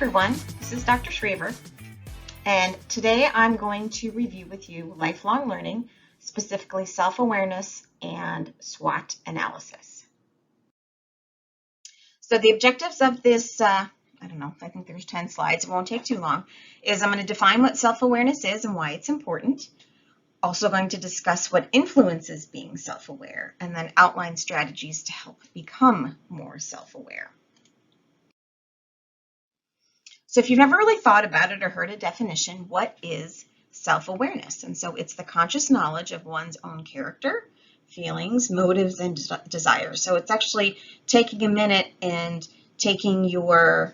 everyone, this is Dr. Schraver, and today I'm going to review with you lifelong learning, specifically self-awareness and SWOT analysis. So the objectives of this, I think there's 10 slides, it won't take too long, is I'm going to define what self-awareness is and why it's important. Also going to discuss what influences being self-aware, and then outline strategies to help become more self-aware. So if you've never really thought about it or heard a definition, what is self-awareness? And so it's the conscious knowledge of one's own character, feelings, motives, and desires. So it's actually taking a minute and taking your,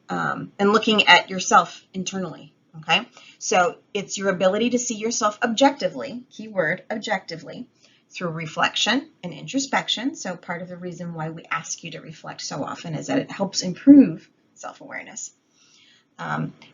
and looking at yourself internally, okay? So it's your ability to see yourself objectively, keyword objectively, through reflection and introspection. So part of the reason why we ask you to reflect so often is that it helps improve self-awareness.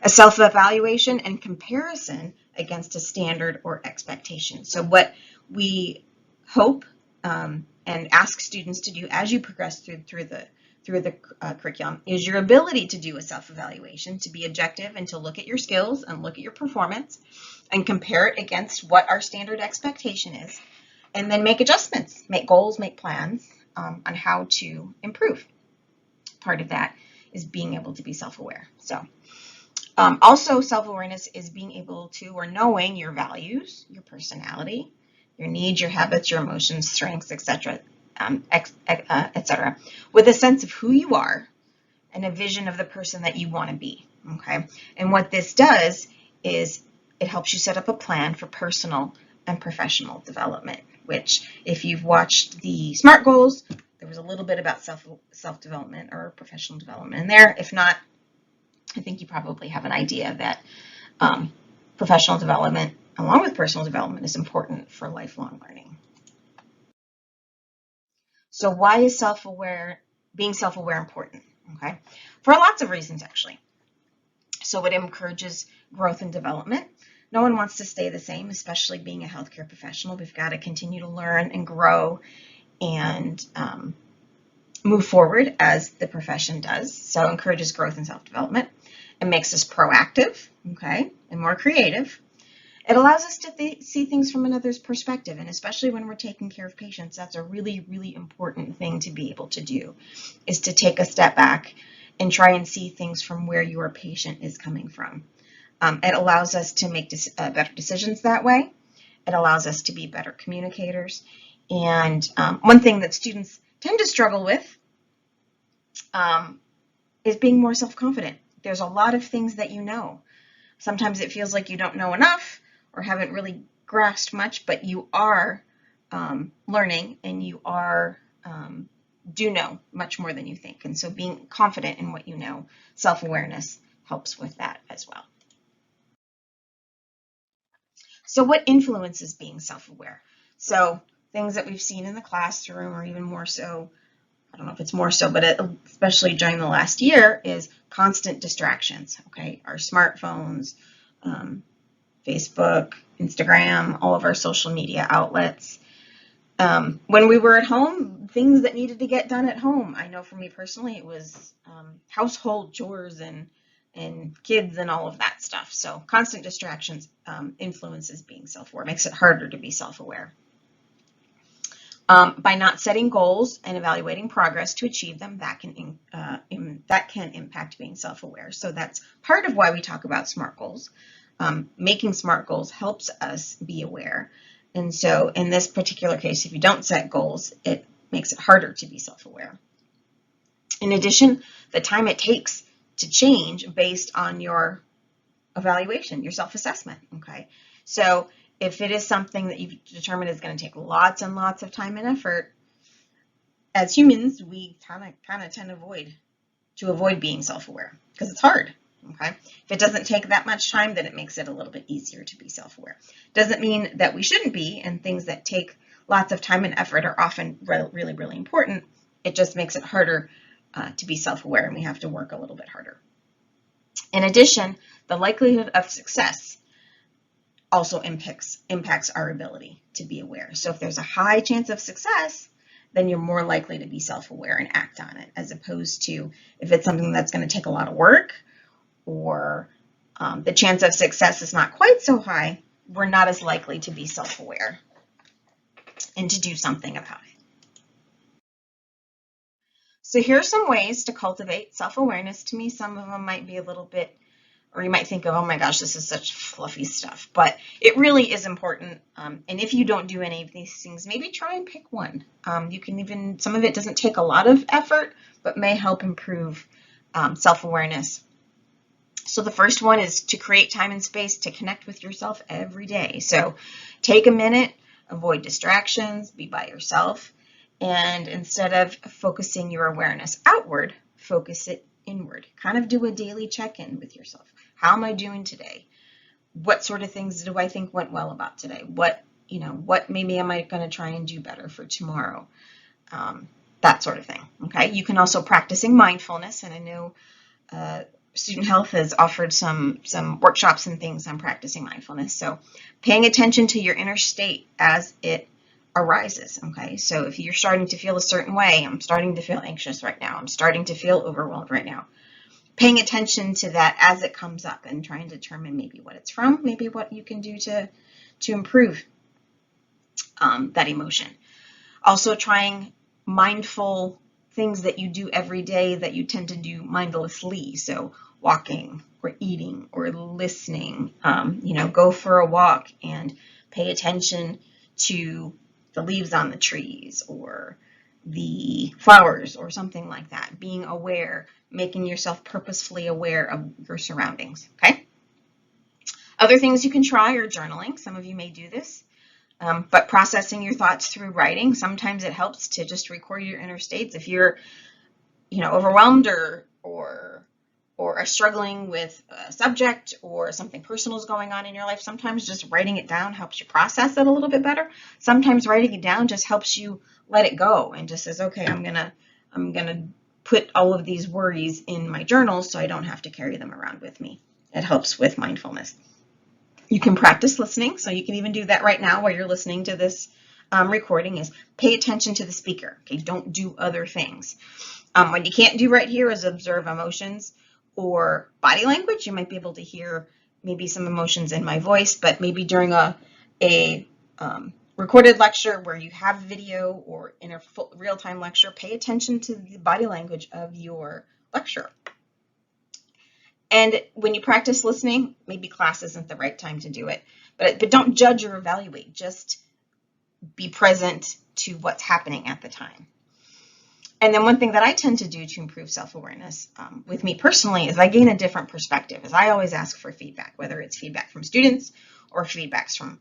A self-evaluation and comparison against a standard or expectation. So what we hope and ask students to do as you progress through the curriculum is your ability to do a self-evaluation, to be objective and to look at your skills and look at your performance and compare it against what our standard expectation is, and then make adjustments, make goals, make plans on how to improve. Part of that is being able to be self-aware. So also self-awareness is being able to, or knowing your values, your personality, your needs, your habits, your emotions, strengths, etc., with a sense of who you are and a vision of the person that you want to be, okay? And what this does is it helps you set up a plan for personal and professional development, which if you've watched the SMART goals, there was a little bit about self-development or professional development in there. If not, I think you probably have an idea that professional development, along with personal development, is important for lifelong learning. So why is being self-aware important? Okay, for lots of reasons, actually. So it encourages growth and development. No one wants to stay the same, especially being a healthcare professional. We've got to continue to learn and grow and move forward as the profession does. So it encourages growth and self-development. It makes us proactive, okay, and more creative. It allows us to see things from another's perspective, and especially when we're taking care of patients, that's a really, really important thing to be able to do, is to take a step back and try and see things from where your patient is coming from. It allows us to make better decisions that way. It allows us to be better communicators. And one thing that students tend to struggle with is being more self-confident. There's a lot of things that you know. Sometimes it feels like you don't know enough or haven't really grasped much, but you are learning, and you are do know much more than you think. And so being confident in what you know, self-awareness helps with that as well. So what influences being self-aware? So things that we've seen in the classroom, or even more so, I don't know if it's more so, but especially during the last year, is constant distractions, okay? Our smartphones, Facebook, Instagram, all of our social media outlets. When we were at home, things that needed to get done at home. I know for me personally, it was household chores and kids and all of that stuff. So constant distractions influences being self-aware, makes it harder to be self-aware. By not setting goals and evaluating progress to achieve them, that can impact being self-aware. So that's part of why we talk about SMART goals. Making SMART goals helps us be aware. And so in this particular case, if you don't set goals, it makes it harder to be self-aware. In addition, the time it takes to change based on your evaluation, your self-assessment, okay? So if it is something that you've determined is going to take lots and lots of time and effort, as humans, we kind of tend to avoid being self-aware because it's hard, okay? If it doesn't take that much time, then it makes it a little bit easier to be self-aware. Doesn't mean that we shouldn't be, and things that take lots of time and effort are often really, really important. It just makes it harder to be self-aware, and we have to work a little bit harder. In addition, the likelihood of success also impacts our ability to be aware. So if there's a high chance of success, then you're more likely to be self-aware and act on it, as opposed to if it's something that's going to take a lot of work or the chance of success is not quite so high, we're not as likely to be self-aware and to do something about it. So here are some ways to cultivate self-awareness. To me, some of them might be a little bit, or you might think of, oh my gosh, this is such fluffy stuff, but it really is important. And if you don't do any of these things, maybe try and pick one. You can even, some of it doesn't take a lot of effort, but may help improve self-awareness. So the first one is to create time and space to connect with yourself every day. So take a minute, avoid distractions, be by yourself, and instead of focusing your awareness outward, focus it inward. Kind of do a daily check-in with yourself. How am I doing today? What sort of things do I think went well about today? What maybe am I going to try and do better for tomorrow? That sort of thing. Okay. You can also practicing mindfulness, and I know Student Health has offered some workshops and things on practicing mindfulness. So paying attention to your inner state as it arises. Okay. So if you're starting to feel a certain way, I'm starting to feel anxious right now, I'm starting to feel overwhelmed right now. Paying attention to that as it comes up and trying to determine maybe what it's from, maybe what you can do to improve that emotion. Also trying mindful things that you do every day that you tend to do mindlessly. So walking or eating or listening, go for a walk and pay attention to the leaves on the trees or the flowers or something like that. Being aware, making yourself purposefully aware of your surroundings. Okay. Other things you can try are journaling. Some of you may do this. But processing your thoughts through writing, sometimes it helps to just record your inner states. If you're, overwhelmed or are struggling with a subject or something personal is going on in your life, sometimes just writing it down helps you process it a little bit better. Sometimes writing it down just helps you let it go and just says, okay, I'm gonna put all of these worries in my journal so I don't have to carry them around with me. It helps with mindfulness. You can practice listening, so you can even do that right now while you're listening to this recording, is pay attention to the speaker. Okay, don't do other things. What you can't do right here is observe emotions or body language. You might be able to hear maybe some emotions in my voice, but maybe during a recorded lecture where you have video or in a full real-time lecture, pay attention to the body language of your lecturer. And when you practice listening, maybe class isn't the right time to do it, but don't judge or evaluate. Just be present to what's happening at the time. And then one thing that I tend to do to improve self-awareness with me personally is I gain a different perspective, as I always ask for feedback, whether it's feedback from students or feedbacks from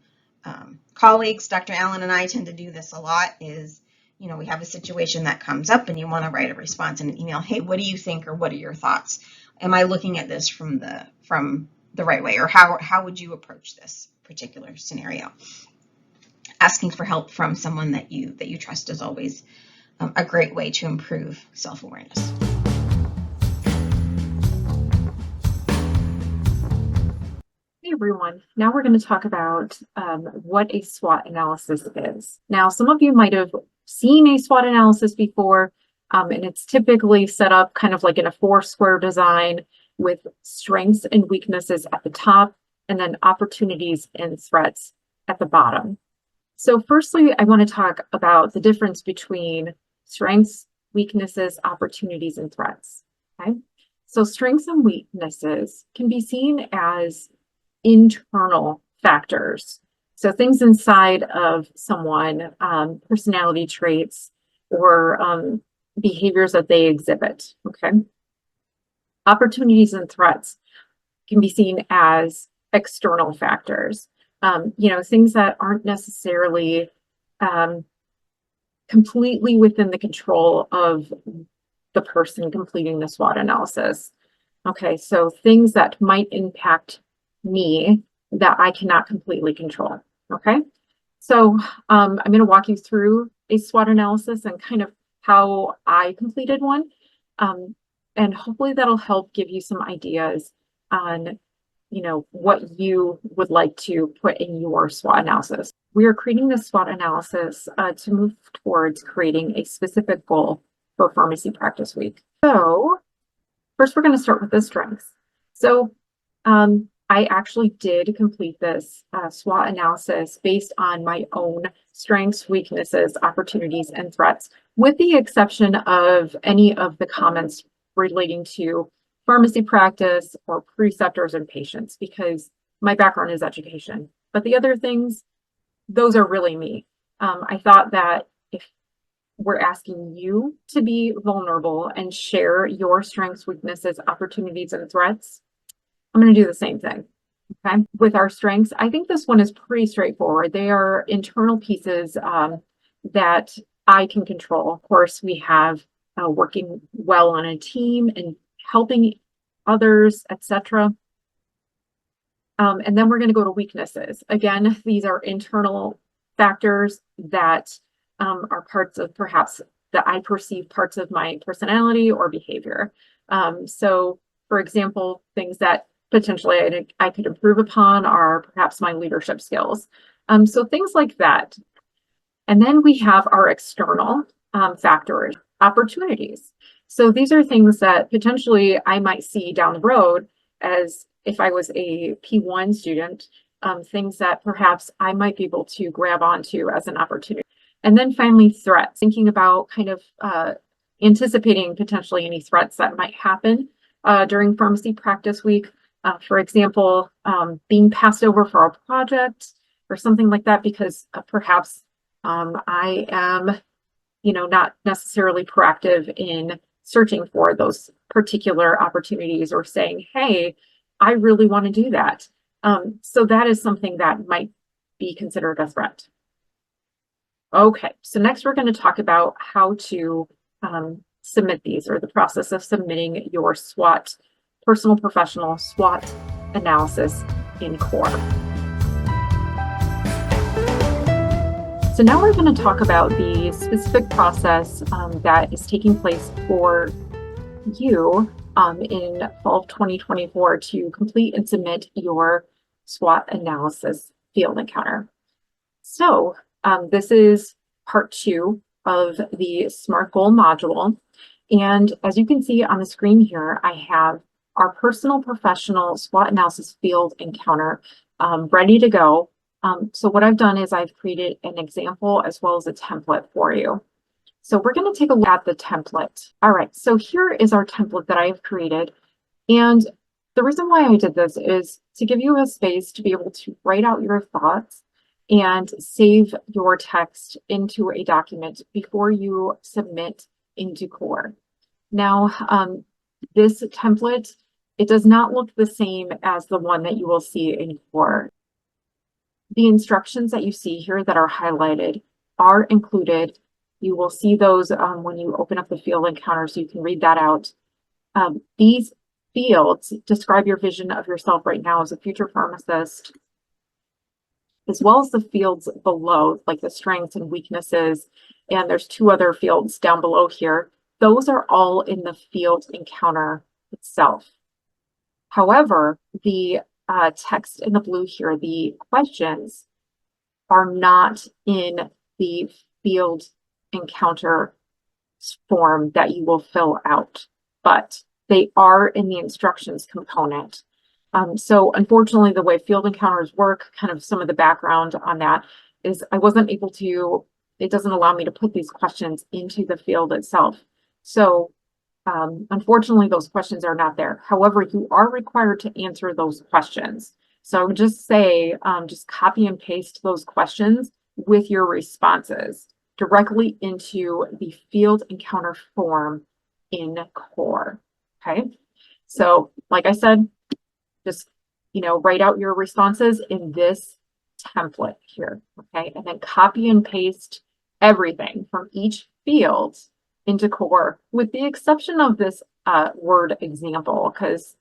colleagues. Dr. Allen and I tend to do this a lot is, we have a situation that comes up and you want to write a response in an email. Hey, what do you think, or what are your thoughts? Am I looking at this from the right way, or how would you approach this particular scenario? Asking for help from someone that you trust is always a great way to improve self-awareness. Hey everyone, now we're going to talk about what a SWOT analysis is. Now, some of you might have seen a SWOT analysis before, and it's typically set up kind of like in a 4-square design with strengths and weaknesses at the top, and then opportunities and threats at the bottom. So firstly, I want to talk about the difference between strengths, weaknesses, opportunities, and threats. Okay, so strengths and weaknesses can be seen as internal factors. So things inside of someone, personality traits, or behaviors that they exhibit. Okay. Opportunities and threats can be seen as external factors. Things that aren't necessarily completely within the control of the person completing the SWOT analysis. Okay, so things that might impact me that I cannot completely control. Okay, so I'm going to walk you through a SWOT analysis and kind of how I completed one. And hopefully that'll help give you some ideas on what you would like to put in your SWOT analysis. We are creating this SWOT analysis to move towards creating a specific goal for Pharmacy Practice Week. So first, we're going to start with the strengths. So I actually did complete this SWOT analysis based on my own strengths, weaknesses, opportunities, and threats, with the exception of any of the comments relating to pharmacy practice or preceptors and patients, because my background is education. But the other things, those are really me. I thought that if we're asking you to be vulnerable and share your strengths, weaknesses, opportunities, and threats, I'm going to do the same thing. Okay. With our strengths, I think this one is pretty straightforward. They are internal pieces that I can control. Of course, we have working well on a team and helping others, etc. And then we're going to go to weaknesses. Again, these are internal factors that are parts of perhaps that I perceive parts of my personality or behavior. So, for example, things that potentially I could improve upon are perhaps my leadership skills. So things like that. And then we have our external factors, opportunities. So these are things that potentially I might see down the road as if I was a P1 student, things that perhaps I might be able to grab onto as an opportunity. And then finally, threats, thinking about kind of anticipating potentially any threats that might happen during pharmacy practice week. For example, being passed over for a project or something like that, because perhaps I am, not necessarily proactive in searching for those particular opportunities or saying, hey, I really want to do that. So that is something that might be considered a threat. Okay, so next we're going to talk about how to submit these, or the process of submitting your SWOT, personal professional SWOT analysis in CORE. So now we're going to talk about the specific process that is taking place for you in fall of 2024 to complete and submit your SWOT analysis field encounter. So this is part 2 of the SMART goal module. And as you can see on the screen here, I have our personal professional SWOT analysis field encounter ready to go. So what I've done is I've created an example as well as a template for you. So we're going to take a look at the template. All right, so here is our template that I have created. And the reason why I did this is to give you a space to be able to write out your thoughts and save your text into a document before you submit into CORE. Now, this template, it does not look the same as the one that you will see in CORE. The instructions that you see here that are highlighted are included. You will see those when you open up the field encounter, so you can read that out. These fields describe your vision of yourself right now as a future pharmacist, as well as the fields below, like the strengths and weaknesses. And there's 2 other fields down below here. Those are all in the field encounter itself. However, the text in the blue here, the questions, are not in the field encounter form that you will fill out, but they are in the instructions component. So unfortunately, the way field encounters work, kind of some of the background on that is I wasn't able to, it doesn't allow me to put these questions into the field itself. So unfortunately, those questions are not there. However, you are required to answer those questions. So I would just say, just copy and paste those questions with your responses directly into the field encounter form in CORE. Okay. So like I said, just, write out your responses in this template here. Okay. And then copy and paste everything from each field into CORE, with the exception of this word example, because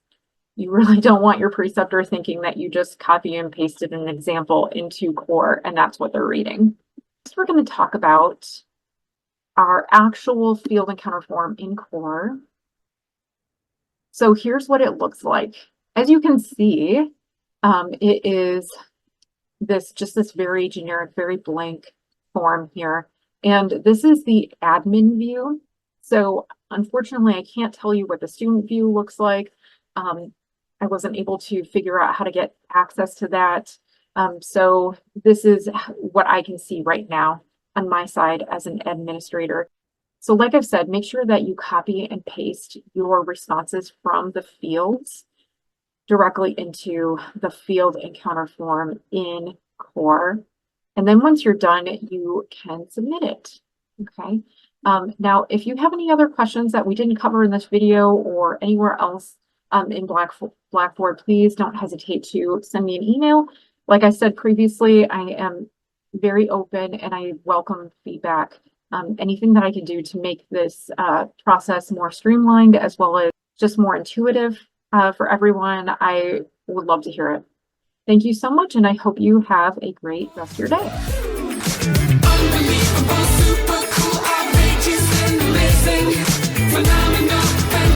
you really don't want your preceptor thinking that you just copy and pasted an example into CORE and that's what they're reading. Next, we're going to talk about our actual field encounter form in CORE. So here's what it looks like. As you can see, it is this very generic, very blank form here. And this is the admin view. So unfortunately, I can't tell you what the student view looks like. I wasn't able to figure out how to get access to that. So this is what I can see right now on my side as an administrator. So like I've said, make sure that you copy and paste your responses from the fields directly into the field encounter form in Core. And then once you're done, you can submit it. Okay. Now, if you have any other questions that we didn't cover in this video or anywhere else in Blackboard, please don't hesitate to send me an email. Like I said previously, I am very open and I welcome feedback. Anything that I can do to make this process more streamlined as well as just more intuitive for everyone, I would love to hear it. Thank you so much, and I hope you have a great rest of your day. Unbelievable, super cool, outrageous, and amazing.